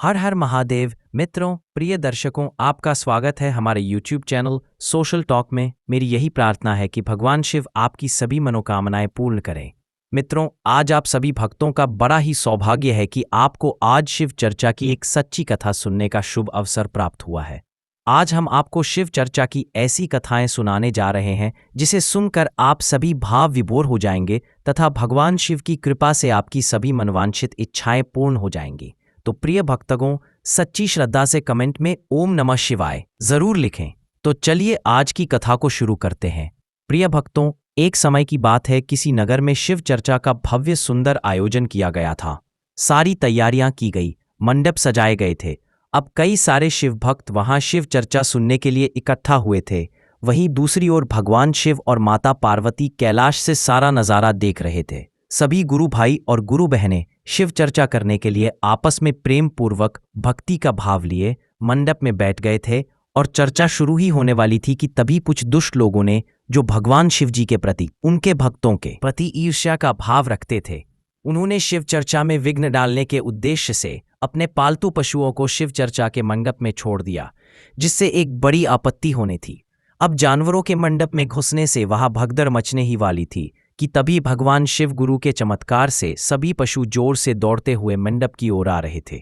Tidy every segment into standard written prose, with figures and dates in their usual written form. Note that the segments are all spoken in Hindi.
हर हर महादेव। मित्रों, प्रिय दर्शकों, आपका स्वागत है हमारे YouTube चैनल सोशल टॉक में। मेरी यही प्रार्थना है कि भगवान शिव आपकी सभी मनोकामनाएं पूर्ण करें। मित्रों, आज आप सभी भक्तों का बड़ा ही सौभाग्य है कि आपको आज शिव चर्चा की एक सच्ची कथा सुनने का शुभ अवसर प्राप्त हुआ है। आज हम आपको शिव चर्चा की ऐसी कथाएं सुनाने जा रहे हैं जिसे सुनकर आप सभी भाव विभोर हो जाएंगे तथा भगवान शिव की कृपा से आपकी सभी मनवांछित इच्छाएं पूर्ण हो जाएंगी। तो प्रिय भक्तगणों, सच्ची श्रद्धा से कमेंट में ओम नमः शिवाय जरूर लिखें। तो चलिए आज की कथा को शुरू करते हैं। प्रिय भक्तों, एक समय की बात है, किसी नगर में शिव चर्चा का भव्य सुंदर आयोजन किया गया था। सारी तैयारियां की गई, मंडप सजाए गए थे। अब कई सारे शिव भक्त वहां शिव चर्चा सुनने के लिए इकट्ठा हुए थे। वहीं दूसरी ओर भगवान शिव और माता पार्वती कैलाश से सारा नजारा देख रहे थे। सभी गुरु भाई और गुरु बहनें शिव चर्चा करने के लिए आपस में प्रेम पूर्वक भक्ति का भाव लिए मंडप में बैठ गए थे और चर्चा शुरू ही होने वाली थी कि तभी कुछ दुष्ट लोगों ने, जो भगवान शिव जी के प्रति, उनके भक्तों के प्रति ईर्ष्या का भाव रखते थे, उन्होंने शिव चर्चा में विघ्न डालने के उद्देश्य से अपने पालतू पशुओं को शिव चर्चा के मंडप में छोड़ दिया, जिससे एक बड़ी आपत्ति होनी थी। अब जानवरों के मंडप में घुसने से वहां भगदड़ मचने ही वाली थी कि तभी भगवान शिव गुरु के चमत्कार से सभी पशु जोर से दौड़ते हुए मंडप की ओर आ रहे थे।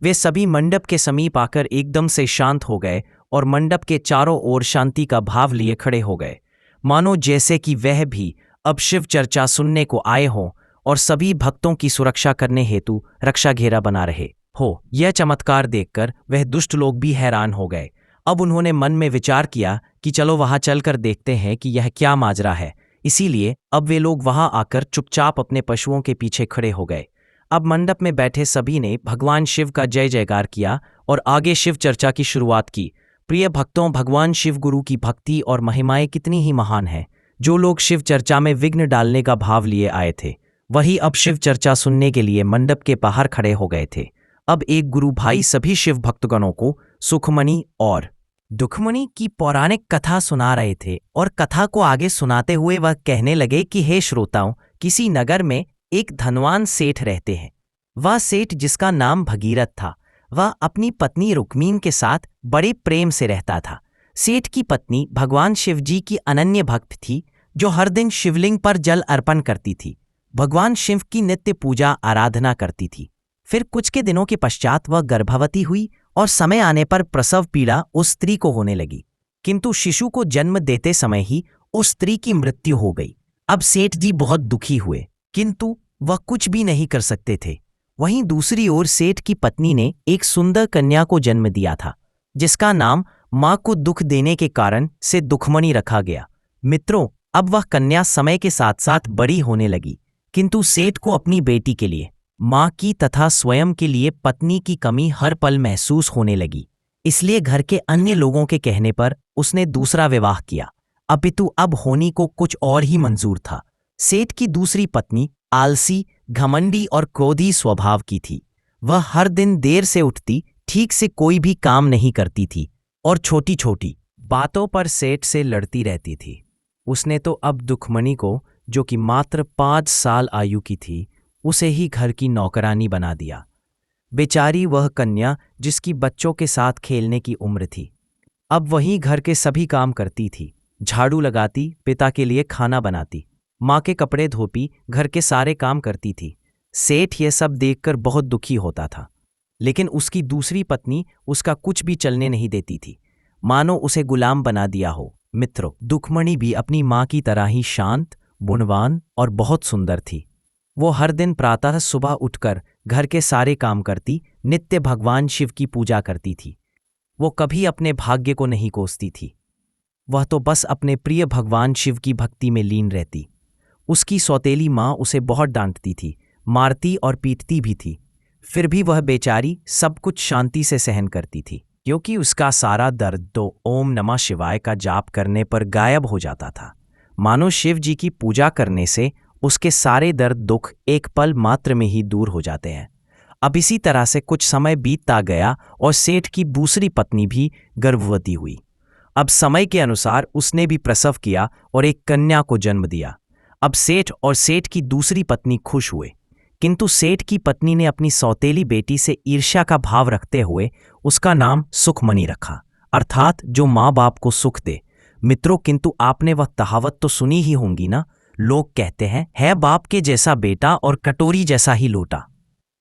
वे सभी मंडप के समीप आकर एकदम से शांत हो गए और मंडप के चारों ओर शांति का भाव लिए खड़े हो गए, मानो जैसे कि वह भी अब शिव चर्चा सुनने को आए हों और सभी भक्तों की सुरक्षा करने हेतु रक्षा घेरा बना रहे हो। यह चमत्कार देखकर वह दुष्ट लोग भी हैरान हो गए। अब उन्होंने मन में विचार किया कि चलो वहां चलकर देखते हैं कि यह क्या माजरा है। इसीलिए अब वे लोग वहां आकर चुपचाप अपने पशुओं के पीछे खड़े हो गए। अब मंडप में बैठे सभी ने भगवान शिव का जय जयकार किया और आगे शिव चर्चा की शुरुआत की। प्रिय भक्तों, भगवान शिव गुरु की भक्ति और महिमाएं कितनी ही महान है। जो लोग शिव चर्चा में विघ्न डालने का भाव लिए आए थे, वही अब शिव चर्चा सुनने के लिए मंडप के बाहर खड़े हो गए थे। अब एक गुरु भाई सभी शिव भक्तगणों को सुखमणि और दुखमणि की पौराणिक कथा सुना रहे थे और कथा को आगे सुनाते हुए वह कहने लगे कि हे श्रोताओं, किसी नगर में एक धनवान सेठ रहते हैं। वह सेठ, जिसका नाम भगीरथ था, वह अपनी पत्नी रुक्मीन के साथ बड़े प्रेम से रहता था। सेठ की पत्नी भगवान शिव जी की अनन्य भक्त थी, जो हर दिन शिवलिंग पर जल अर्पण करती थी, भगवान शिव की नित्य पूजा आराधना करती थी। फिर कुछ के दिनों के पश्चात वह गर्भवती हुई और समय आने पर प्रसव पीड़ा उस स्त्री को होने लगी, किंतु शिशु को जन्म देते समय ही उस स्त्री की मृत्यु हो गई। अब सेठ जी बहुत दुखी हुए, किंतु वह कुछ भी नहीं कर सकते थे। वहीं दूसरी ओर सेठ की पत्नी ने एक सुंदर कन्या को जन्म दिया था, जिसका नाम मां को दुख देने के कारण से दुखमणि रखा गया। मित्रों, अब वह कन्या समय के साथ साथ बड़ी होने लगी, किंतु सेठ को अपनी बेटी के लिए, मां की तथा स्वयं के लिए पत्नी की कमी हर पल महसूस होने लगी। इसलिए घर के अन्य लोगों के कहने पर उसने दूसरा विवाह किया, अपितु अब होनी को कुछ और ही मंजूर था। सेठ की दूसरी पत्नी आलसी, घमंडी और क्रोधी स्वभाव की थी। वह हर दिन देर से उठती, ठीक से कोई भी काम नहीं करती थी और छोटी छोटी बातों पर सेठ से लड़ती रहती थी। उसने तो अब दुखमणि को, जो कि मात्र 5 साल आयु की थी, उसे ही घर की नौकरानी बना दिया। बेचारी वह कन्या, जिसकी बच्चों के साथ खेलने की उम्र थी, अब वही घर के सभी काम करती थी। झाड़ू लगाती, पिता के लिए खाना बनाती, माँ के कपड़े धोती, घर के सारे काम करती थी। सेठ यह सब देखकर बहुत दुखी होता था, लेकिन उसकी दूसरी पत्नी उसका कुछ भी चलने नहीं देती थी, मानो उसे गुलाम बना दिया हो। मित्रों, दुखमणि भी अपनी माँ की तरह ही शांत, गुणवान और बहुत सुंदर थी। वो हर दिन प्रातः सुबह उठकर घर के सारे काम करती, नित्य भगवान शिव की पूजा करती थी। वो कभी अपने भाग्य को नहीं कोसती थी, वह तो बस अपने प्रिय भगवान शिव की भक्ति में लीन रहती। उसकी सौतेली माँ उसे बहुत डांटती थी, मारती और पीटती भी थी, फिर भी वह बेचारी सब कुछ शांति से सहन करती थी, क्योंकि उसका सारा दर्द तो ओम नमः शिवाय का जाप करने पर गायब हो जाता था। मानो शिव जी की पूजा करने से उसके सारे दर्द दुख एक पल मात्र में ही दूर हो जाते हैं। अब इसी तरह से कुछ समय बीतता गया और सेठ की दूसरी पत्नी भी गर्भवती हुई। अब समय के अनुसार उसने भी प्रसव किया और एक कन्या को जन्म दिया। अब सेठ और सेठ की दूसरी पत्नी खुश हुए, किंतु सेठ की पत्नी ने अपनी सौतेली बेटी से ईर्ष्या का भाव रखते हुए उसका नाम सुखमणि रखा, अर्थात जो माँ बाप को सुख दे। मित्रों, किंतु आपने वह कहावत तो सुनी ही होंगी ना, लोग कहते हैं, है बाप के जैसा बेटा और कटोरी जैसा ही लोटा।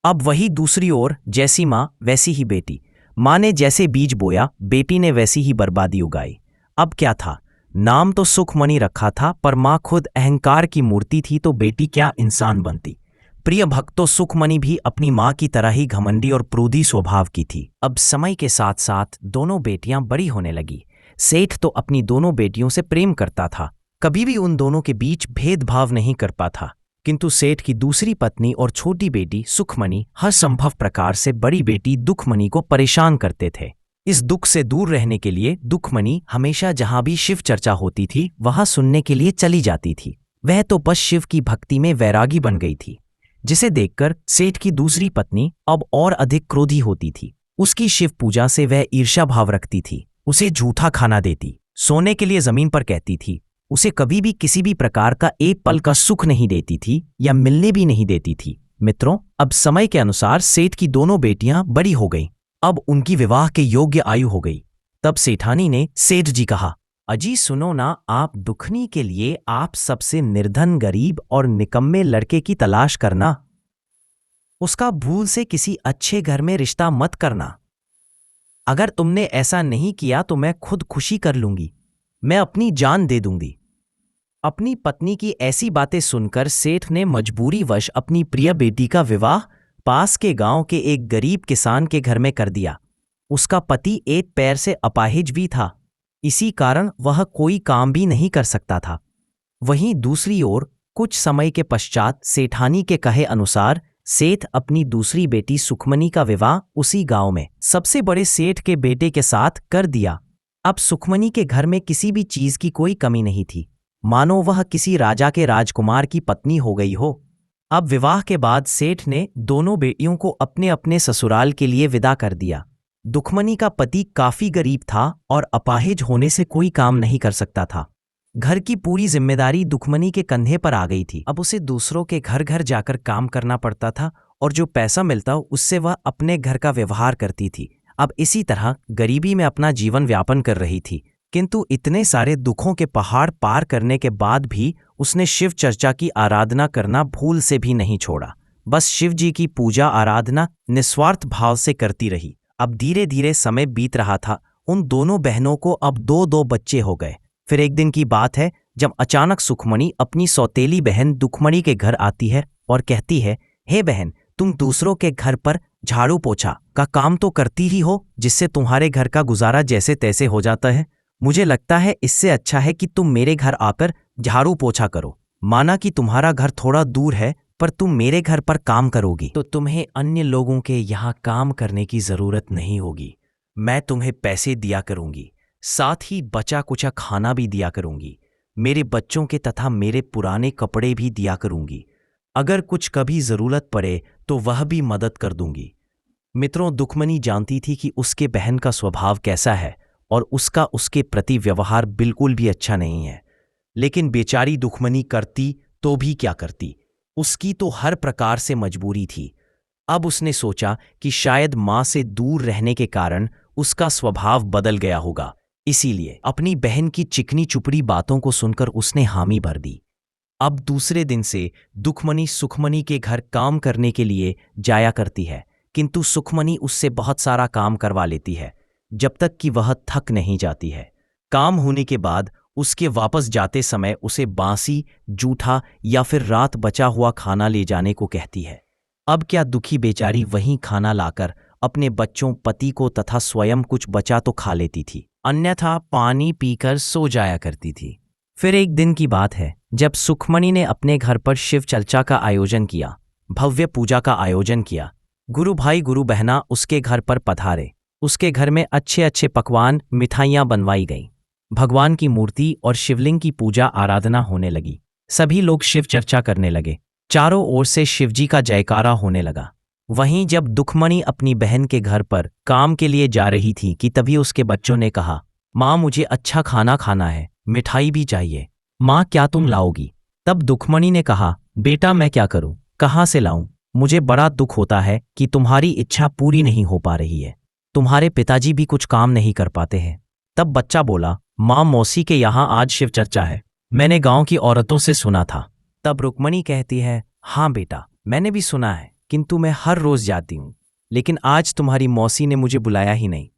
अब वही दूसरी ओर, जैसी माँ वैसी ही बेटी। माँ ने जैसे बीज बोया, बेटी ने वैसी ही बर्बादी उगाई। अब क्या था, नाम तो सुखमणि रखा था, पर माँ खुद अहंकार की मूर्ति थी, तो बेटी क्या इंसान बनती। प्रिय भक्तों, सुखमणि भी अपनी माँ की तरह ही घमंडी और क्रोधी स्वभाव की थी। अब समय के साथ साथ दोनों बेटियां बड़ी होने लगी। सेठ तो अपनी दोनों बेटियों से प्रेम करता था, कभी भी उन दोनों के बीच भेदभाव नहीं कर पाता। किंतु सेठ की दूसरी पत्नी और छोटी बेटी सुखमणि हर संभव प्रकार से बड़ी बेटी दुखमणि को परेशान करते थे। इस दुख से दूर रहने के लिए दुखमणि हमेशा जहां भी शिव चर्चा होती थी वहां सुनने के लिए चली जाती थी। वह तो बस शिव की भक्ति में वैरागी बन गई थी, जिसे देखकर सेठ की दूसरी पत्नी अब और अधिक क्रोधी होती थी। उसकी शिव पूजा से वह ईर्ष्या भाव रखती थी, उसे झूठा खाना देती, सोने के लिए जमीन पर कहती थी, उसे कभी भी किसी भी प्रकार का एक पल का सुख नहीं देती थी या मिलने भी नहीं देती थी। मित्रों, अब समय के अनुसार सेठ की दोनों बेटियां बड़ी हो गईं। अब उनकी विवाह के योग्य आयु हो गई। तब सेठानी ने सेठ जी कहा, अजी सुनो ना, आप दुखनी के लिए आप सबसे निर्धन, गरीब और निकम्मे लड़के की तलाश करना। उसका भूल से किसी अच्छे घर में रिश्ता मत करना। अगर तुमने ऐसा नहीं किया तो मैं खुद खुशी कर लूंगी, मैं अपनी जान दे दूंगी। अपनी पत्नी की ऐसी बातें सुनकर सेठ ने मजबूरीवश अपनी प्रिय बेटी का विवाह पास के गांव के एक गरीब किसान के घर में कर दिया। उसका पति एक पैर से अपाहिज भी था, इसी कारण वह कोई काम भी नहीं कर सकता था। वहीं दूसरी ओर कुछ समय के पश्चात सेठानी के कहे अनुसार सेठ अपनी दूसरी बेटी सुखमणि का विवाह उसी गांव में सबसे बड़े सेठ के बेटे के साथ कर दिया। अब सुखमणि के घर में किसी भी चीज की कोई कमी नहीं थी, मानो वह किसी राजा के राजकुमार की पत्नी हो गई हो। अब विवाह के बाद सेठ ने दोनों बेटियों को अपने अपने ससुराल के लिए विदा कर दिया। दुखमणि का पति काफी गरीब था और अपाहिज होने से कोई काम नहीं कर सकता था। घर की पूरी जिम्मेदारी दुखमणि के कंधे पर आ गई थी। अब उसे दूसरों के घर घर जाकर काम करना पड़ता था और जो पैसा मिलता उससे वह अपने घर का व्यवहार करती थी। अब इसी तरह गरीबी में अपना जीवन व्यापन कर रही थी। किंतु इतने सारे दुखों के पहाड़ पार करने के बाद भी उसने शिव चर्चा की आराधना करना भूल से भी नहीं छोड़ा। बस शिव जी की पूजा आराधना निस्वार्थ भाव से करती रही। अब धीरे धीरे समय बीत रहा था। उन दोनों बहनों को अब दो दो बच्चे हो गए। फिर एक दिन की बात है जब अचानक सुखमणि अपनी सौतेली बहन दुखमणि के घर आती है और कहती है, हे बहन, तुम दूसरों के घर पर झाड़ू पोछा का काम तो करती ही हो, जिससे तुम्हारे घर का गुजारा जैसे तैसे हो जाता है। मुझे लगता है इससे अच्छा है कि तुम मेरे घर आकर झाड़ू पोछा करो। माना कि तुम्हारा घर थोड़ा दूर है, पर तुम मेरे घर पर काम करोगी तो तुम्हें अन्य लोगों के यहाँ काम करने की जरूरत नहीं होगी। मैं तुम्हें पैसे दिया करूंगी, साथ ही बचा कुचा खाना भी दिया करूंगी। मेरे बच्चों के तथा मेरे पुराने कपड़े भी दिया करूंगी। अगर कुछ कभी जरूरत पड़े तो वह भी मदद कर दूंगी। मित्रों, दुखमणि जानती थी कि उसके बहन का स्वभाव कैसा है और उसका उसके प्रति व्यवहार बिल्कुल भी अच्छा नहीं है। लेकिन बेचारी दुखमणि करती तो भी क्या करती, उसकी तो हर प्रकार से मजबूरी थी। अब उसने सोचा कि शायद माँ से दूर रहने के कारण उसका स्वभाव बदल गया होगा, इसीलिए अपनी बहन की चिकनी चुपड़ी बातों को सुनकर उसने हामी भर दी। अब दूसरे दिन से दुखमणि सुखमणि के घर काम करने के लिए जाया करती है, किंतु सुखमणि उससे बहुत सारा काम करवा लेती है जब तक कि वह थक नहीं जाती है। काम होने के बाद उसके वापस जाते समय उसे बासी, जूठा या फिर रात बचा हुआ खाना ले जाने को कहती है। अब क्या दुखी बेचारी वहीं खाना लाकर अपने बच्चों, पति को तथा स्वयं कुछ बचा तो खा लेती थी, अन्यथा पानी पीकर सो जाया करती थी। फिर एक दिन की बात है जब सुखमणि ने अपने घर पर शिव चर्चा का आयोजन किया, भव्य पूजा का आयोजन किया। गुरु भाई गुरु बहना उसके घर पर पधारे। उसके घर में अच्छे अच्छे पकवान, मिठाइयाँ बनवाई गईं। भगवान की मूर्ति और शिवलिंग की पूजा आराधना होने लगी। सभी लोग शिव चर्चा करने लगे। चारों ओर से शिवजी का जयकारा होने लगा। वहीं जब दुखमणि अपनी बहन के घर पर काम के लिए जा रही थी कि तभी उसके बच्चों ने कहा, माँ मुझे अच्छा खाना खाना है, मिठाई भी चाहिए। माँ क्या तुम लाओगी? तब दुखमणि ने कहा, बेटा मैं क्या करूं, कहाँ से लाऊं? मुझे बड़ा दुख होता है कि तुम्हारी इच्छा पूरी नहीं हो पा रही है। तुम्हारे पिताजी भी कुछ काम नहीं कर पाते हैं। तब बच्चा बोला, माँ, मौसी के यहाँ आज शिव चर्चा है, मैंने गांव की औरतों से सुना था। तब रुक्मणी कहती है, हाँ बेटा, मैंने भी सुना है, किंतु मैं हर रोज जाती हूँ, लेकिन आज तुम्हारी मौसी ने मुझे बुलाया ही नहीं।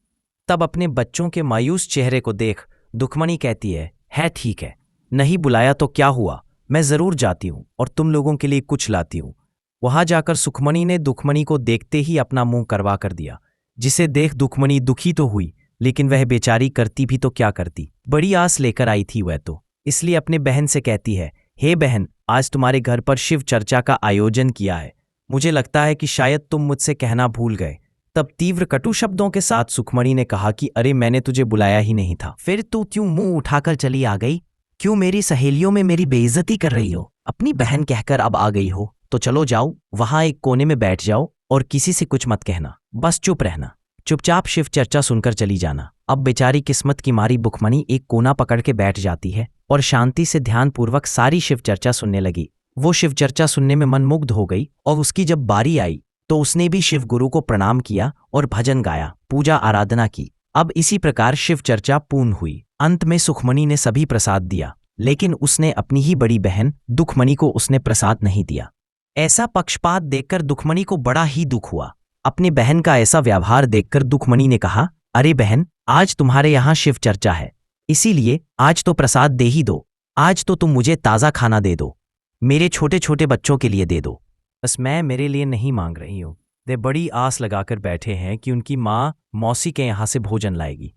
तब अपने बच्चों के मायूस चेहरे को देख दुखमणी कहती है ठीक है, नहीं बुलाया तो क्या हुआ, मैं जरूर जाती हूँ और तुम लोगों के लिए कुछ लाती हूँ। वहां जाकर सुखमणी ने दुखमणी को देखते ही अपना मुंह करवा कर दिया, जिसे देख दुखमणी दुखी तो हुई, लेकिन वह बेचारी करती भी तो क्या करती, बड़ी आस लेकर आई थी वह तो, इसलिए अपने बहन से कहती है, हे बहन, आज तुम्हारे घर पर शिव चर्चा का आयोजन किया है, मुझे लगता है कि शायद तुम मुझसे कहना भूल गए। तब तीव्र कटु शब्दों के साथ सुखमणी ने कहा कि अरे, मैंने तुझे बुलाया ही नहीं था। फिर तू क्यों मुंह उठाकर चली आ गई? क्यों मेरी सहेलियों में मेरी बेइज्जती कर रही हो? अपनी बहन कहकर अब आ गई हो तो चलो जाओ, वहां एक कोने में बैठ जाओ और किसी से कुछ मत कहना, बस चुप रहना, चुपचाप शिव चर्चा सुनकर चली जाना। अब बेचारी किस्मत की मारी बुखमणी एक कोना पकड़ के बैठ जाती है और शांति से ध्यानपूर्वक सारी शिव चर्चा सुनने लगी। वो शिव चर्चा सुनने में मनमुग्ध हो गई और उसकी जब बारी आई तो उसने भी शिव गुरु को प्रणाम किया और भजन गाया, पूजा आराधना की। अब इसी प्रकार शिव चर्चा पूर्ण हुई। अंत में सुखमणी ने सभी प्रसाद दिया, लेकिन उसने अपनी ही बड़ी बहन दुखमणी को उसने प्रसाद नहीं दिया। ऐसा पक्षपात देखकर दुखमणी को बड़ा ही दुख हुआ। अपनी बहन का ऐसा व्यवहार देखकर दुखमणी ने कहा, अरे बहन, आज तुम्हारे यहाँ शिव चर्चा है, इसीलिए आज तो प्रसाद दे ही दो, आज तो तुम मुझे ताज़ा खाना दे दो, मेरे छोटे छोटे बच्चों के लिए दे दो। बस मैं मेरे लिए नहीं मांग रही हूँ। वे बड़ी आस लगाकर बैठे हैं कि उनकी माँ मौसी के यहाँ से भोजन लाएगी।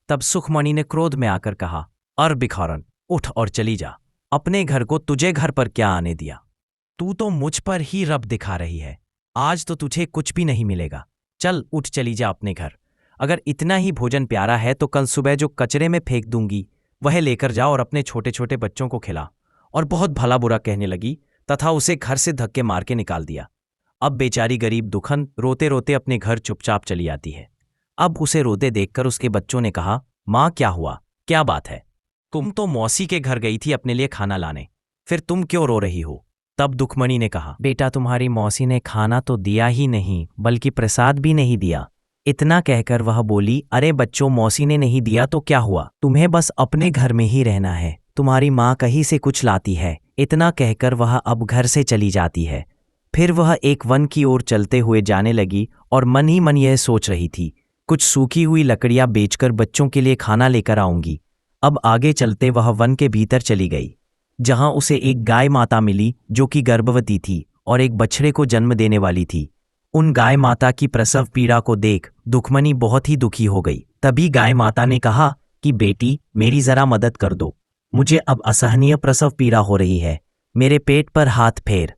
तब सुखमणी ने क्रोध में आकर कहा, अर भिखारन, उठ और चली जा, अपने घर को तुझे घर पर क्या आने दिया? तू तो मुझ पर ही रब दिखा रही है, आज तो तुझे कुछ भी नहीं मिलेगा, चल उठ चली जा अपने घर। अगर इतना ही भोजन प्यारा है तो कल सुबह जो कचरे में फेंक दूंगी वह लेकर जा और अपने छोटे छोटे बच्चों को खिला। और बहुत भला बुरा कहने लगी तथा उसे घर से धक्के मार के निकाल दिया। अब बेचारी गरीब दुखन रोते रोते अपने घर चुपचाप चली आती है। अब उसे रोते देखकर उसके बच्चों ने कहा, माँ क्या हुआ, क्या बात है? तुम तो मौसी के घर गई थी अपने लिए खाना लाने, फिर तुम क्यों रो रही हो? तब दुखमणी ने कहा, बेटा, तुम्हारी मौसी ने खाना तो दिया ही नहीं बल्कि प्रसाद भी नहीं दिया। इतना कहकर वह बोली, अरे बच्चों, मौसी ने नहीं दिया तो क्या हुआ, तुम्हें बस अपने घर में ही रहना है, तुम्हारी माँ कहीं से कुछ लाती है। इतना कहकर वह अब घर से चली जाती है। फिर वह एक वन की ओर चलते हुए जाने लगी और मन ही मन यह सोच रही थी, कुछ सूखी हुई लकड़ियां बेचकर बच्चों के लिए खाना लेकर आऊंगी। अब आगे चलते वह वन के भीतर चली गई, जहां उसे एक गाय माता मिली जो कि गर्भवती थी और एक बछड़े को जन्म देने वाली थी। उन गाय माता की प्रसव पीड़ा को देख दुखमणी बहुत ही दुखी हो गई। तभी गाय माता ने कहा कि बेटी, मेरी जरा मदद कर दो, मुझे अब असहनीय प्रसव पीड़ा हो रही है, मेरे पेट पर हाथ फेर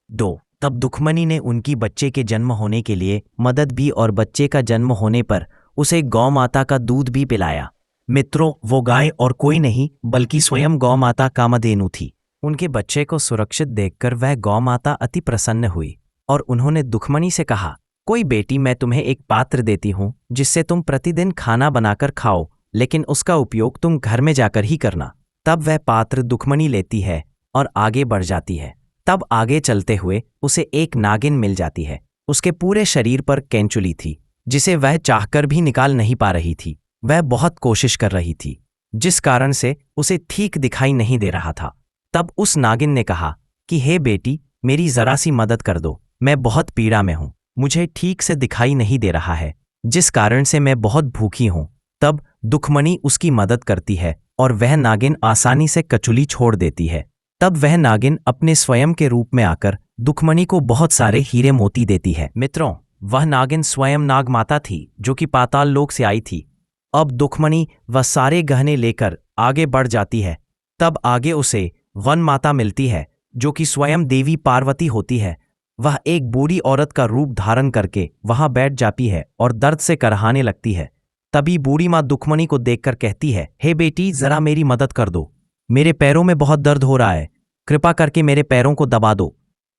दो। तब दुखमणी ने उनकी बच्चे के जन्म होने के लिए मदद भी और बच्चे का जन्म होने पर उसे गौ माता का दूध भी पिलाया। मित्रों, वो गाय और कोई नहीं बल्कि स्वयं गौ माता कामधेनु थी। उनके बच्चे को सुरक्षित देखकर वह गौ माता अति प्रसन्न हुई और उन्होंने दुखमणी से कहा, कोई बेटी, मैं तुम्हें एक पात्र देती हूँ जिससे तुम प्रतिदिन खाना बनाकर खाओ, लेकिन उसका उपयोग तुम घर में जाकर ही करना। तब वह पात्र दुखमणी लेती है और आगे बढ़ जाती है। तब आगे चलते हुए उसे एक नागिन मिल जाती है। उसके पूरे शरीर पर कैंचुली थी जिसे वह चाहकर भी निकाल नहीं पा रही थी। वह बहुत कोशिश कर रही थी जिस कारण से उसे ठीक दिखाई नहीं दे रहा था। तब उस नागिन ने कहा कि हे बेटी, मेरी जरा सी मदद कर दो, मैं बहुत पीड़ा में हूँ, मुझे ठीक से दिखाई नहीं दे रहा है, जिस कारण से मैं बहुत भूखी हूँ। तब दुखमणी उसकी मदद करती है और वह नागिन आसानी से कचुली छोड़ देती है। तब वह नागिन अपने स्वयं के रूप में आकर दुखमणी को बहुत सारे हीरे मोती देती है। मित्रों, वह नागिन स्वयं नाग माता थी जो कि पाताल लोक से आई थी। अब दुखमणी वह सारे गहने लेकर आगे बढ़ जाती है। तब आगे उसे वन माता मिलती है जो कि स्वयं देवी पार्वती होती है। वह एक बूढ़ी औरत का रूप धारण करके वहां बैठ जाती है और दर्द से करहाने लगती है। तभी बूढ़ी माँ दुखमणी को देखकर कहती है, हे बेटी, जरा मेरी मदद कर दो, मेरे पैरों में बहुत दर्द हो रहा है, कृपा करके मेरे पैरों को दबा दो।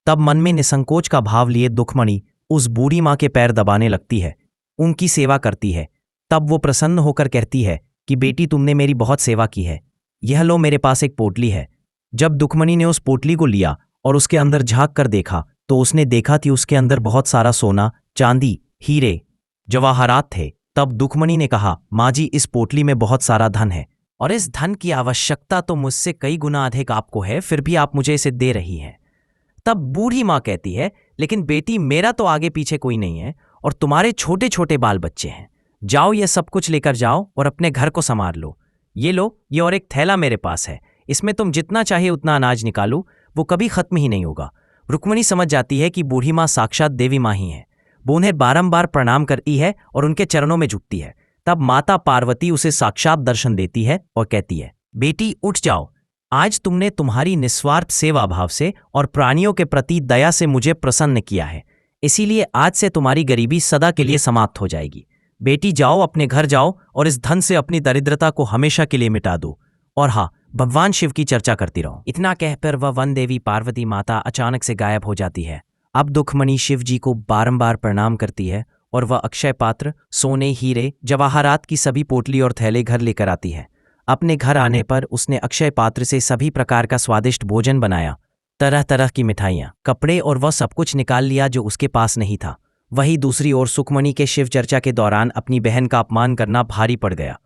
तब मन में निसंकोच का भाव लिए दुखमणी उस बूढ़ी माँ के पैर दबाने लगती है, उनकी सेवा करती है। तब वो प्रसन्न होकर कहती है कि बेटी, तुमने मेरी बहुत सेवा की है, यह लो मेरे पास एक पोटली है। जब दुखमणी ने उस पोटली को लिया और उसके अंदर झांक कर देखा तो उसने देखा कि उसके अंदर बहुत सारा सोना, चांदी, हीरे, जवाहरात थे। तब दुखमणि ने कहा, माँ जी, इस पोटली में बहुत सारा धन है और इस धन की आवश्यकता तो मुझसे कई गुना अधिक आपको है, फिर भी आप मुझे इसे दे रही हैं। तब बूढ़ी माँ कहती है, लेकिन बेटी, मेरा तो आगे पीछे कोई नहीं है और तुम्हारे छोटे छोटे बाल बच्चे हैं। जाओ, ये सब कुछ लेकर जाओ और अपने घर को संभाल लो। ये लो, ये और एक थैला मेरे पास है, इसमें तुम जितना चाहिए उतना अनाज निकालो, वो कभी खत्म ही नहीं होगा। रुक्मिणी समझ जाती है कि बूढ़ी माँ साक्षात देवी माँ ही है। वो उन्हें बारंबार प्रणाम करती है और उनके चरणों में झुकती है। तब माता पार्वती उसे साक्षात दर्शन देती है और कहती है, बेटी उठ जाओ, आज तुमने तुम्हारी निस्वार्थ सेवा भाव से और प्राणियों के प्रति दया से मुझे प्रसन्न किया है, इसीलिए आज से तुम्हारी गरीबी सदा के लिए समाप्त हो जाएगी। बेटी जाओ, अपने घर जाओ और इस धन से अपनी दरिद्रता को हमेशा के लिए मिटा दो। और हाँ, भगवान शिव की चर्चा करती रहो। इतना कहकर वह वन देवी पार्वती माता अचानक से गायब हो जाती है। अब दुखमणि शिव जी को बारंबार प्रणाम करती है और वह अक्षय पात्र, सोने, हीरे, जवाहरात की सभी पोटली और थैले घर लेकर आती है। अपने घर आने पर उसने अक्षय पात्र से सभी प्रकार का स्वादिष्ट भोजन बनाया, तरह तरह की मिठाइयाँ, कपड़े और वह सब कुछ निकाल लिया जो उसके पास नहीं था। वहीं दूसरी ओर सुखमणि के शिव चर्चा के दौरान अपनी बहन का अपमान करना भारी पड़ गया।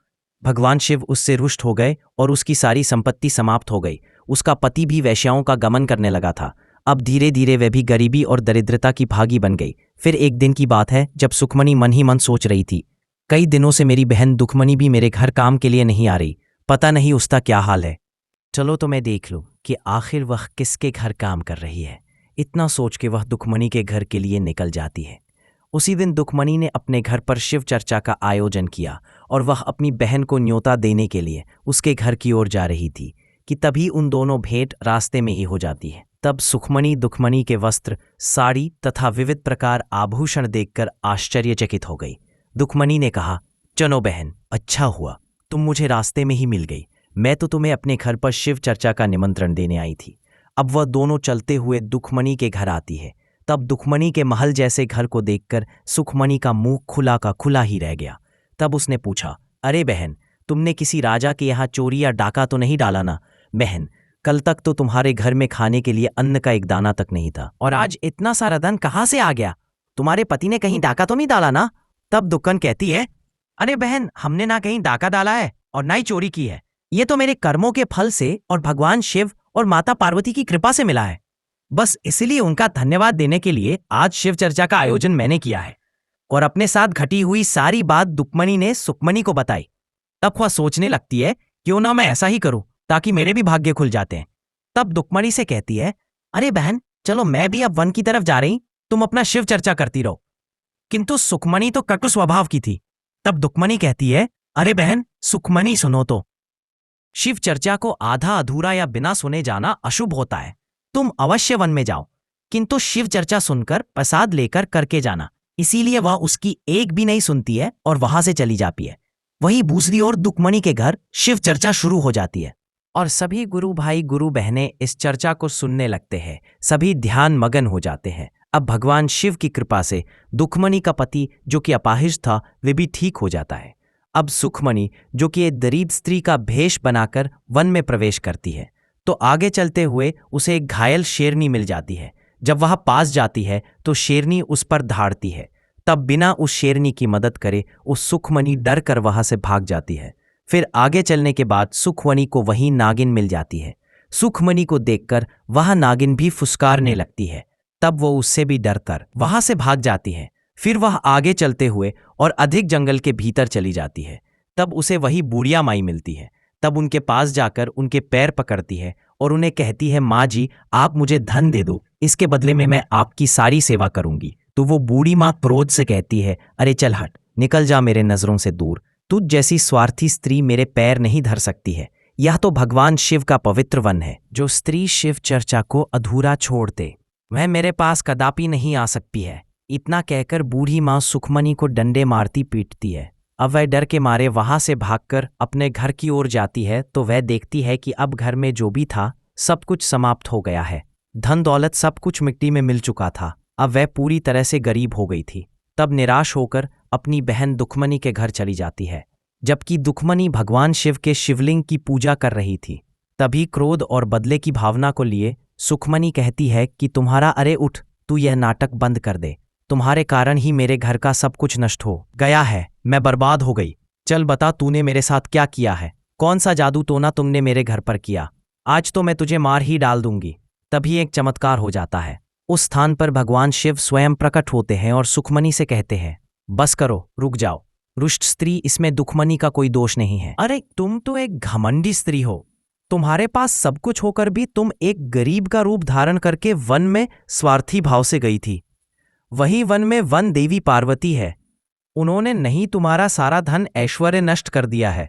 भगवान शिव उससे रुष्ट हो गए और उसकी सारी संपत्ति समाप्त हो गई। उसका पति भी वैश्याओं का गमन करने लगा था। अब धीरे धीरे वह भी गरीबी और दरिद्रता की भागी बन गई। फिर एक दिन की बात है जब सुखमणि मन ही मन सोच रही थी, कई दिनों से मेरी बहन दुखमणि भी मेरे घर काम के लिए नहीं आ रही, पता नहीं उसका क्या हाल है। चलो तो मैं देख लूं कि आखिर वह किसके घर काम कर रही है। इतना सोच के वह दुखमणि के घर के लिए निकल जाती है। उसी दिन दुखमणि ने अपने घर पर शिव चर्चा का आयोजन किया और वह अपनी बहन को न्योता देने के लिए उसके घर की ओर जा रही थी कि तभी उन दोनों भेंट रास्ते में ही हो जाती है। तब सुखमणि दुखमणि के वस्त्र, साड़ी तथा विविध प्रकार आभूषण देखकर आश्चर्यचकित हो गई। दुखमणि ने कहा, चलो बहन, अच्छा हुआ तुम मुझे रास्ते में ही मिल गई। मैं तो तुम्हें अपने घर पर शिव चर्चा का निमंत्रण देने आई थी। अब वह दोनों चलते हुए दुखमणि के घर आती है। तब दुखमणि के महल जैसे घर को देखकर सुखमणि का मुंह खुला का खुला ही रह गया। तब उसने पूछा, अरे बहन, तुमने किसी राजा के यहाँ चोरी या डाका तो नहीं डाला ना? बहन, कल तक तो तुम्हारे घर में खाने के लिए अन्न का एक दाना तक नहीं था, और आज इतना सारा धन कहाँ से आ गया? तुम्हारे पति ने कहीं डाका तो नहीं डाला ना? तब दुक्कन कहती है, अरे बहन, हमने ना कहीं डाका डाला है और ना ही चोरी की है। ये तो मेरे कर्मों के फल से और भगवान शिव और माता पार्वती की कृपा से मिला है। बस इसलिए उनका धन्यवाद देने के लिए आज शिव चर्चा का आयोजन मैंने किया है। और अपने साथ घटी हुई सारी बात दुखमणि ने सुखमणि को बताई। तब वह सोचने लगती है, क्यों ना मैं ऐसा ही करूं ताकि मेरे भी भाग्य खुल जाते हैं। तब दुखमणि से कहती है, अरे बहन, चलो मैं भी अब वन की तरफ जा रही, तुम अपना शिव चर्चा करती रहो। किंतु सुखमणि तो कटु स्वभाव की थी। तब दुखमणि कहती है, अरे बहन सुखमणि, सुनो तो, शिव चर्चा को आधा अधूरा या बिना सुने जाना अशुभ होता है। तुम अवश्य वन में जाओ, किंतु शिव चर्चा सुनकर प्रसाद लेकर करके जाना। इसीलिए वह उसकी एक भी नहीं सुनती है और वहां से चली जाती है। वहीं दूसरी ओर दुखमणि के घर शिव चर्चा शुरू हो जाती है और सभी गुरु भाई गुरु बहनें इस चर्चा को सुनने लगते हैं। सभी ध्यान मगन हो जाते हैं। अब भगवान शिव की कृपा से दुखमणि का पति, जो कि अपाहिज था, वे भी ठीक हो जाता है। अब सुखमणि, जो कि एक दरिद्र स्त्री का भेष बनाकर वन में प्रवेश करती है, तो आगे चलते हुए उसे एक घायल शेरनी मिल जाती है। जब वह पास जाती है तो शेरनी उस पर धाड़ती है। तब बिना उस शेरनी की मदद करे उस सुखमणि डर कर वहां से भाग जाती है। फिर आगे चलने के बाद सुखमणि को वहीं नागिन मिल जाती है। सुखमणि को देखकर वह नागिन भी फुसकारने लगती है। तब वो उससे भी डर कर वहां से भाग जाती है। फिर वह आगे चलते हुए और अधिक जंगल के भीतर चली जाती है। तब उसे वही बूढ़िया माई मिलती है। तब उनके पास जाकर उनके पैर पकड़ती है और उन्हें कहती है, माँ जी, आप मुझे धन दे दो, इसके बदले में मैं आपकी सारी सेवा करूंगी। तो वो बूढ़ी माँ क्रोध से कहती है, अरे चल हट, निकल जा मेरे नजरों से दूर। तुझ जैसी स्वार्थी स्त्री मेरे पैर नहीं धर सकती है। यह तो भगवान शिव का पवित्र वन है। जो स्त्री शिव चर्चा को अधूरा छोड़ दे, वह मेरे पास कदापि नहीं आ सकती है। इतना कहकर बूढ़ी माँ सुखमणि को डंडे मारती पीटती है। अब वह डर के मारे वहां से भागकर अपने घर की ओर जाती है तो वह देखती है कि अब घर में जो भी था सब कुछ समाप्त हो गया है। धन दौलत सब कुछ मिट्टी में मिल चुका था। अब वह पूरी तरह से गरीब हो गई थी। तब निराश होकर अपनी बहन दुखमणि के घर चली जाती है। जबकि दुखमणि भगवान शिव के शिवलिंग की पूजा कर रही थी, तभी क्रोध और बदले की भावना को लिए सुखमणि कहती है कि तुम्हारा, अरे उठ, तू यह नाटक बंद कर दे। तुम्हारे कारण ही मेरे घर का सब कुछ नष्ट हो गया है, मैं बर्बाद हो गई। चल बता, तूने मेरे साथ क्या किया है? कौन सा जादू टोना तुमने मेरे घर पर किया? आज तो मैं तुझे मार ही डाल दूंगी। तभी एक चमत्कार हो जाता है। उस स्थान पर भगवान शिव स्वयं प्रकट होते हैं और सुखमनी से कहते हैं, बस करो, रुक जाओ। रुष्ट स्त्री, इसमें दुखमनी का कोई दोष नहीं है। अरे तुम तो एक घमंडी स्त्री हो। तुम्हारे पास सब कुछ होकर भी तुम एक गरीब का रूप धारण करके वन में स्वार्थी भाव से गई थी। वही वन में वन देवी पार्वती है। उन्होंने नहीं तुम्हारा सारा धन ऐश्वर्य नष्ट कर दिया है।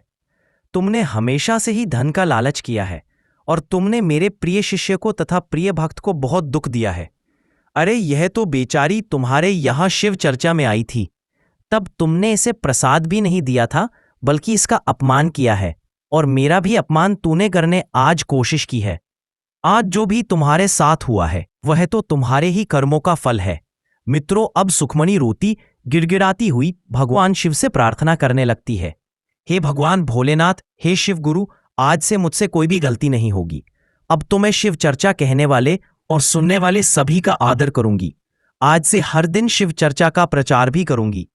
तुमने हमेशा से ही धन का लालच किया है और तुमने मेरे प्रिय शिष्य को तथा प्रिय भक्त को बहुत दुख दिया है। अरे यह तो बेचारी तुम्हारे यहाँ शिव चर्चा में आई थी, तब तुमने इसे प्रसाद भी नहीं दिया था, बल्कि इसका अपमान किया है। और मेरा भी अपमान तूने करने आज कोशिश की है। आज जो भी तुम्हारे साथ हुआ है वह तो तुम्हारे ही कर्मों का फल है। मित्रों, अब सुखमनी रोती गिड़गिड़ाती हुई भगवान शिव से प्रार्थना करने लगती है, हे भगवान भोलेनाथ, हे शिव गुरु, आज से मुझसे कोई भी गलती नहीं होगी। अब तो मैं शिव चर्चा कहने वाले और सुनने वाले सभी का आदर करूंगी। आज से हर दिन शिव चर्चा का प्रचार भी करूंगी।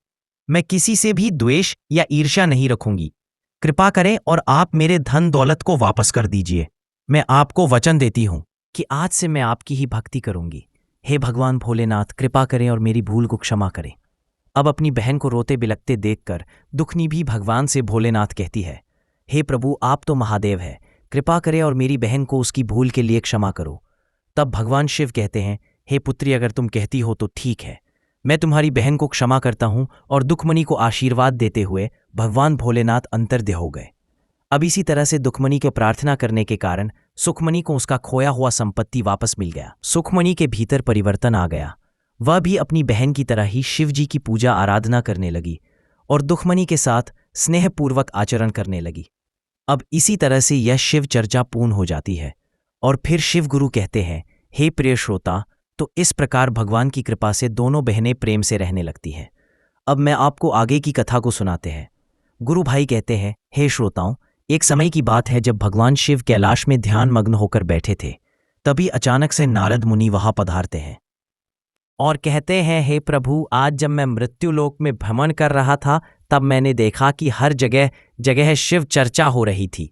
मैं किसी से भी द्वेष या ईर्ष्या नहीं रखूंगी। कृपा करें और आप मेरे धन दौलत को वापस कर दीजिए। मैं आपको वचन देती हूं कि आज से मैं आपकी ही भक्ति करूंगी। हे भगवान भोलेनाथ, कृपा करें और मेरी भूल को क्षमा करें। अब अपनी बहन को रोते बिलखते देखकर दुखनी भी भगवान से भोलेनाथ कहती है, हे प्रभु, आप तो महादेव है, कृपा करें और मेरी बहन को उसकी भूल के लिए क्षमा करो। तब भगवान शिव कहते हैं, हे पुत्री, अगर तुम कहती हो तो ठीक है, मैं तुम्हारी बहन को क्षमा करता हूं। और दुखमनी को आशीर्वाद देते हुए भगवान भोलेनाथ अंतर्ध्यान हो गए। अब इसी तरह से दुखमनी के प्रार्थना करने के कारण सुखमनी को उसका खोया हुआ संपत्ति वापस मिल गया। सुखमनी के भीतर परिवर्तन आ गया। वह भी अपनी बहन की तरह ही शिव जी की पूजा आराधना करने लगी और दुखमनी के साथ स्नेहपूर्वक आचरण करने लगी। अब इसी तरह से यह शिव चर्चा पूर्ण हो जाती है। और फिर शिव गुरु कहते हैं, हे प्रिय श्रोता, तो इस प्रकार भगवान की कृपा से दोनों बहनें प्रेम से रहने लगती हैं। अब मैं आपको आगे की कथा को सुनाते हैं। गुरु भाई कहते हैं, हे श्रोताओं, एक समय की बात है जब भगवान शिव कैलाश में ध्यान मग्न होकर बैठे थे। तभी अचानक से नारद मुनि वहां पधारते हैं और कहते हैं, हे प्रभु, आज जब मैं मृत्युलोक में भ्रमण कर रहा था तब मैंने देखा कि हर जगह जगह शिव चर्चा हो रही थी।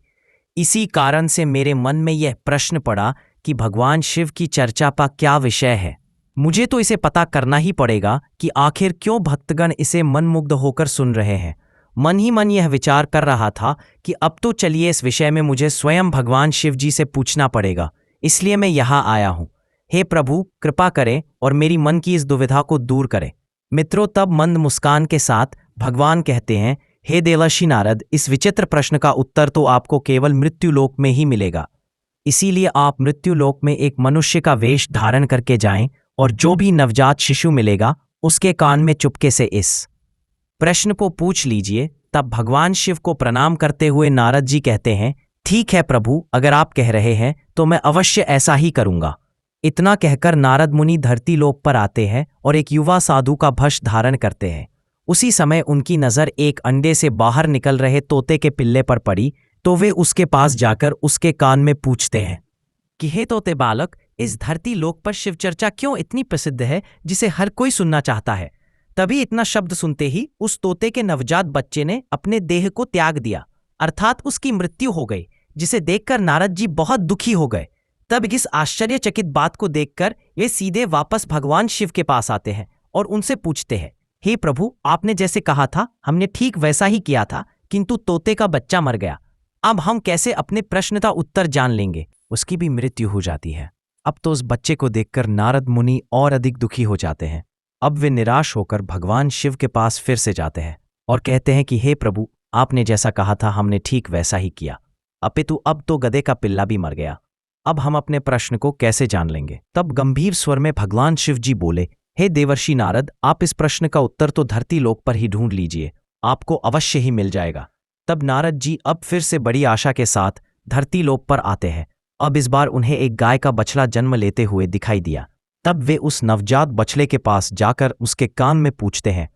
इसी कारण से मेरे मन में यह प्रश्न पड़ा कि भगवान शिव की चर्चा का क्या विषय है। मुझे तो इसे पता करना ही पड़ेगा कि आखिर क्यों भक्तगण इसे मनमुग्ध होकर सुन रहे हैं। मन ही मन यह विचार कर रहा था कि अब तो चलिए इस विषय में मुझे स्वयं भगवान शिव जी से पूछना पड़ेगा, इसलिए मैं यहाँ आया हूँ। हे प्रभु, कृपा करें और मेरी मन की इस दुविधा को दूर करें। मित्रों, तब मंद मुस्कान के साथ भगवान कहते हैं, हे देवर्षि नारद, इस विचित्र प्रश्न का उत्तर तो आपको केवल मृत्युलोक में ही मिलेगा। इसीलिए आप मृत्युलोक में एक मनुष्य का वेश धारण करके जाएं और जो भी नवजात शिशु मिलेगा उसके कान में चुपके से इस प्रश्न को पूछ लीजिए। तब भगवान शिव को प्रणाम करते हुए नारद जी कहते हैं, ठीक है प्रभु, अगर आप कह रहे हैं तो मैं अवश्य ऐसा ही करूंगा। इतना कहकर नारद मुनि धरती लोक पर आते हैं और एक युवा साधु का भस्म धारण करते हैं। उसी समय उनकी नजर एक अंडे से बाहर निकल रहे तोते के पिल्ले पर पड़ी, तो वे उसके पास जाकर उसके कान में पूछते हैं कि हे तोते बालक, इस धरती लोक पर शिव चर्चा क्यों इतनी प्रसिद्ध है जिसे हर कोई सुनना चाहता है। तभी इतना शब्द सुनते ही उस तोते के नवजात बच्चे ने अपने देह को त्याग दिया, अर्थात उसकी मृत्यु हो गई, जिसे देखकर नारद जी बहुत दुखी हो गए। तब इस आश्चर्यचकित बात को देखकर वे सीधे वापस भगवान शिव के पास आते हैं और उनसे पूछते हैं, हे प्रभु, आपने जैसे कहा था हमने ठीक वैसा ही किया था, किंतु तोते का बच्चा मर गया। अब हम कैसे अपने प्रश्न का उत्तर जान लेंगे। उसकी भी मृत्यु हो जाती है। अब तो उस बच्चे को देखकर नारद मुनि और अधिक दुखी हो जाते हैं। अब वे निराश होकर भगवान शिव के पास फिर से जाते हैं और कहते हैं कि हे प्रभु, आपने जैसा कहा था हमने ठीक वैसा ही किया, अपितु अब तो गधे का पिल्ला भी मर गया। अब हम अपने प्रश्न को कैसे जान लेंगे। तब गंभीर स्वर में भगवान शिव जी बोले, हे देवर्षि नारद, आप इस प्रश्न का उत्तर तो धरती लोक पर ही ढूंढ लीजिए, आपको अवश्य ही मिल जाएगा। तब नारद जी अब फिर से बड़ी आशा के साथ धरती लोक पर आते हैं। अब इस बार उन्हें एक गाय का बछड़ा जन्म लेते हुए दिखाई दिया। तब वे उस नवजात बछड़े के पास जाकर उसके कान में पूछते हैं,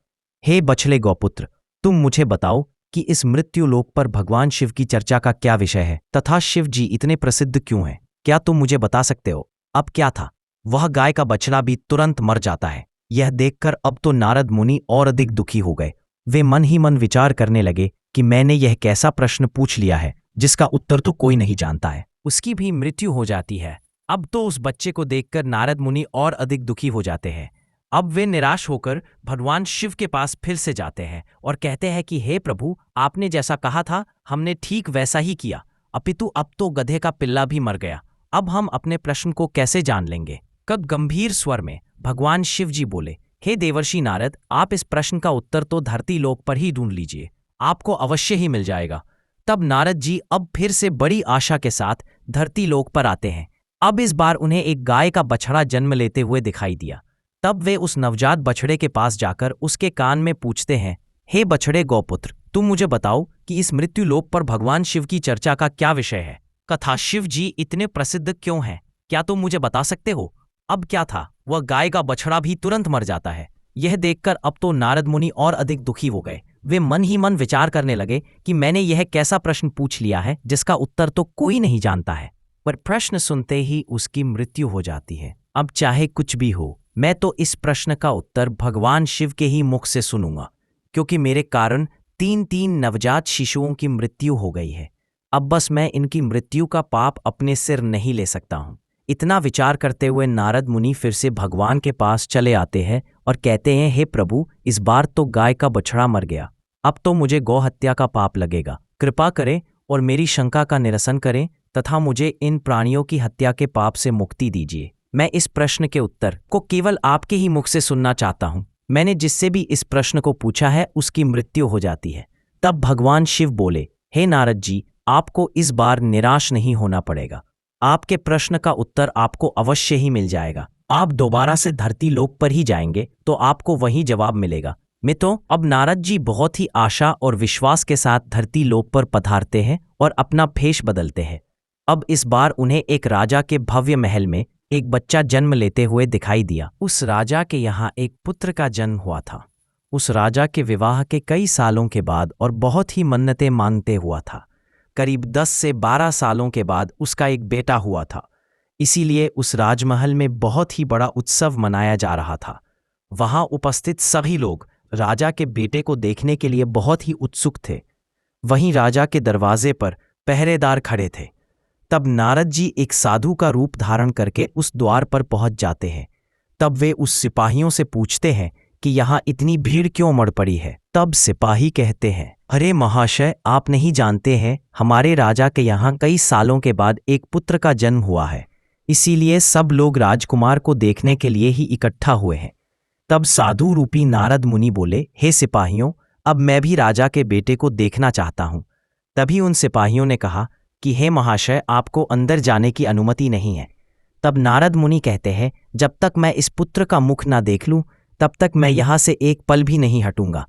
हे बछड़े गौपुत्र, तुम मुझे बताओ कि इस मृत्यु लोक पर भगवान शिव की चर्चा का क्या विषय है तथा शिव जी इतने प्रसिद्ध क्यों हैं। क्या तुम मुझे बता सकते हो? अब क्या था वह गाय का बछड़ा भी तुरंत मर जाता है। यह देखकर अब तो नारद मुनि और अधिक दुखी हो गए। वे मन ही मन विचार करने लगे कि मैंने यह कैसा प्रश्न पूछ लिया है जिसका उत्तर तो कोई नहीं जानता है। उसकी भी मृत्यु हो जाती है। अब तो उस बच्चे को देखकर नारद मुनि और अधिक दुखी हो जाते हैं। अब वे निराश होकर भगवान शिव के पास फिर से जाते हैं और कहते हैं कि हे प्रभु, आपने जैसा कहा था हमने ठीक वैसा ही किया, अपितु अब तो गधे का पिल्ला भी मर गया। अब हम अपने प्रश्न को कैसे जान लेंगे? कब गंभीर स्वर में भगवान शिव जी बोले, हे देवर्षि नारद, आप इस प्रश्न का उत्तर तो धरती लोक पर ही ढूंढ लीजिए, आपको अवश्य ही मिल जाएगा। तब नारद जी अब फिर से बड़ी आशा के साथ धरती लोक पर आते हैं। अब इस बार उन्हें एक गाय का बछड़ा जन्म लेते हुए दिखाई दिया। तब वे उस नवजात बछड़े के पास जाकर उसके कान में पूछते हैं, हे बछड़े गौपुत्र, तुम मुझे बताओ कि इस मृत्यु लोक पर भगवान शिव की चर्चा का क्या विषय है? कथा शिव जी इतने प्रसिद्ध क्यों हैं? क्या तुम मुझे बता सकते हो? अब क्या था, वह गाय का बछड़ा भी तुरंत मर जाता है। यह देखकर अब तो नारद मुनि और अधिक दुखी हो गए। वे मन ही मन विचार करने लगे कि मैंने यह कैसा प्रश्न पूछ लिया है जिसका उत्तर तो कोई नहीं जानता है। पर प्रश्न सुनते ही उसकी मृत्यु हो जाती है। अब चाहे कुछ भी हो, मैं तो इस प्रश्न का उत्तर भगवान शिव के ही मुख से सुनूंगा, क्योंकि मेरे कारण 3 नवजात शिशुओं की मृत्यु हो गई है। अब बस मैं इनकी मृत्यु का पाप अपने सिर नहीं ले सकता हूँ। इतना विचार करते हुए नारद मुनि फिर से भगवान के पास चले आते हैं और कहते हैं, हे प्रभु, इस बार तो गाय का बछड़ा मर गया, अब तो मुझे गौ हत्या का पाप लगेगा। कृपा करें और मेरी शंका का निरसन करें तथा मुझे इन प्राणियों की हत्या के पाप से मुक्ति दीजिए। मैं इस प्रश्न के उत्तर को केवल आपके ही मुख से सुनना चाहता हूँ। मैंने जिससे भी इस प्रश्न को पूछा है उसकी मृत्यु हो जाती है। तब भगवान शिव बोले, हे नारद जी, आपको इस बार निराश नहीं होना पड़ेगा। आपके प्रश्न का उत्तर आपको अवश्य ही मिल जाएगा। आप दोबारा से धरती लोक पर ही जाएंगे तो आपको वही जवाब मिलेगा। मित्रों, अब नारद जी बहुत ही आशा और विश्वास के साथ धरती लोक पर पधारते हैं और अपना भेष बदलते हैं। अब इस बार उन्हें एक राजा के भव्य महल में एक बच्चा जन्म लेते हुए दिखाई दिया। उस राजा के यहाँ एक पुत्र का जन्म हुआ था। उस राजा के विवाह के कई सालों के बाद और बहुत ही मन्नतें मांगते हुआ था। करीब 10 से 12 सालों के बाद उसका एक बेटा हुआ था। इसीलिए उस राजमहल में बहुत ही बड़ा उत्सव मनाया जा रहा था। वहां उपस्थित सभी लोग राजा के बेटे को देखने के लिए बहुत ही उत्सुक थे। वहीं राजा के दरवाजे पर पहरेदार खड़े थे। तब नारद जी एक साधु का रूप धारण करके उस द्वार पर पहुंच जाते हैं। तब वे उस सिपाहियों से पूछते हैं कि यहाँ इतनी भीड़ क्यों उमड़ पड़ी है। तब सिपाही कहते हैं, अरे महाशय, आप नहीं जानते हैं, हमारे राजा के यहाँ कई सालों के बाद एक पुत्र का जन्म हुआ है, इसीलिए सब लोग राजकुमार को देखने के लिए ही इकट्ठा हुए हैं। तब साधु रूपी नारद मुनि बोले, हे सिपाहियों, अब मैं भी राजा के बेटे को देखना चाहता हूँ। तभी उन सिपाहियों ने कहा कि हे महाशय, आपको अंदर जाने की अनुमति नहीं है। तब नारद मुनि कहते हैं, जब तक मैं इस पुत्र का मुख ना देख लूं तब तक मैं यहाँ से एक पल भी नहीं हटूंगा।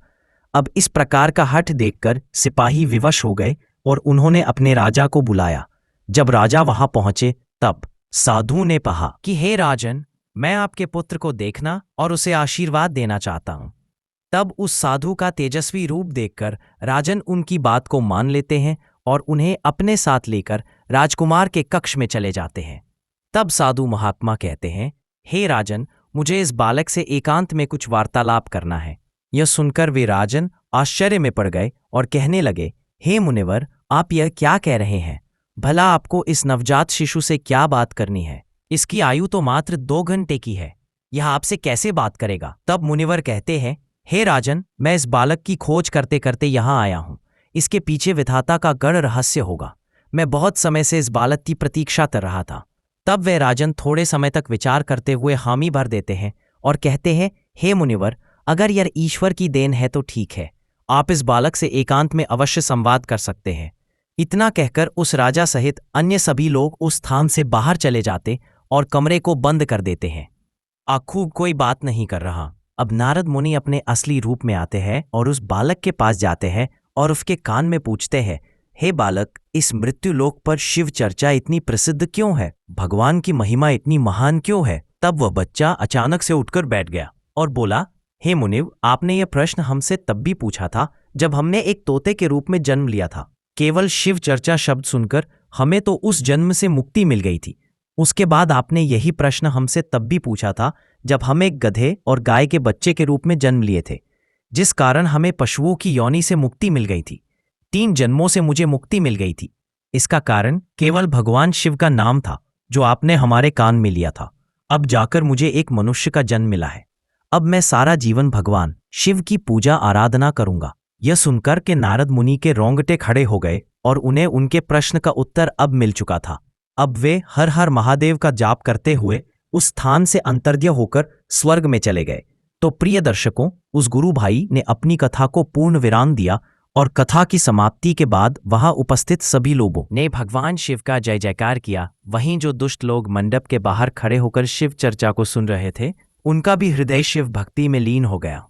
अब इस प्रकार का हठ देखकर सिपाही विवश हो गए और उन्होंने अपने राजा को बुलाया। जब राजा वहां पहुंचे तब साधु ने कहा कि हे राजन, मैं आपके पुत्र को देखना और उसे आशीर्वाद देना चाहता हूं। तब उस साधु का तेजस्वी रूप देखकर राजन उनकी बात को मान लेते हैं और उन्हें अपने साथ लेकर राजकुमार के कक्ष में चले जाते हैं। तब साधु महात्मा कहते हैं, हे राजन, मुझे इस बालक से एकांत में कुछ वार्तालाप करना है। यह सुनकर वे राजन आश्चर्य में पड़ गए और कहने लगे, हे मुनिवर, आप यह क्या कह रहे हैं? भला आपको इस नवजात शिशु से क्या बात करनी है? इसकी आयु तो मात्र 2 घंटे की है, यह आपसे कैसे बात करेगा? तब मुनिवर कहते हैं, हे राजन, मैं इस बालक की खोज करते करते यहाँ आया हूँ। इसके पीछे विधाता का गढ़ रहस्य होगा। मैं बहुत समय से इस बालक की प्रतीक्षा कर रहा था। तब वे राजन थोड़े समय तक विचार करते हुए हामी भर देते हैं और कहते हैं, हे मुनिवर, अगर यह ईश्वर की देन है तो ठीक है, आप इस बालक से एकांत में अवश्य संवाद कर सकते हैं। इतना कहकर उस राजा सहित अन्य सभी लोग उस स्थान से बाहर चले जाते और कमरे को बंद कर देते हैं। आखूब कोई बात नहीं कर रहा। अब नारद मुनि अपने असली रूप में आते हैं और उस बालक के पास जाते हैं और उसके कान में पूछते हैं, हे बालक, इस मृत्युलोक पर शिव चर्चा इतनी प्रसिद्ध क्यों है? भगवान की महिमा इतनी महान क्यों है? तब वह बच्चा अचानक से उठकर बैठ गया और बोला, हे मुनिव, आपने यह प्रश्न हमसे तब भी पूछा था जब हमने एक तोते के रूप में जन्म लिया था। केवल शिव चर्चा शब्द सुनकर हमें तो उस जन्म से मुक्ति मिल गई थी। उसके बाद आपने यही प्रश्न हमसे तब भी पूछा था जब हम एक गधे और गाय के बच्चे के रूप में जन्म लिए थे, जिस कारण हमें पशुओं की योनि से मुक्ति मिल गई थी। 3 जन्मों से मुझे मुक्ति मिल गई थी। इसका कारण केवल भगवान शिव का नाम था जो आपने हमारे कान में लिया था। अब जाकर मुझे एक मनुष्य का जन्म मिला है। अब मैं सारा जीवन भगवान शिव की पूजा आराधना करूंगा। यह सुनकर के नारद मुनि के रोंगटे खड़े हो गए और उन्हें उनके प्रश्न का उत्तर अब मिल चुका था। अब वे हर हर महादेव का जाप करते हुए उस स्थान से अंतर्ध्य होकर स्वर्ग में चले गए। तो प्रिय दर्शकों, उस गुरु भाई ने अपनी कथा को पूर्ण विराम दिया और कथा की समाप्ति के बाद वहां उपस्थित सभी लोगों ने भगवान शिव का जय जयकार किया। वहीं जो दुष्ट लोग मंडप के बाहर खड़े होकर शिव चर्चा को सुन रहे थे, उनका भी हृदय शिव भक्ति में लीन हो गया।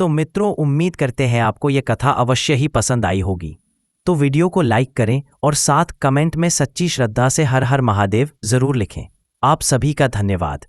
तो मित्रों, उम्मीद करते हैं आपको यह कथा अवश्य ही पसंद आई होगी। तो वीडियो को लाइक करें और साथ कमेंट में सच्ची श्रद्धा से हर हर महादेव जरूर लिखें। आप सभी का धन्यवाद।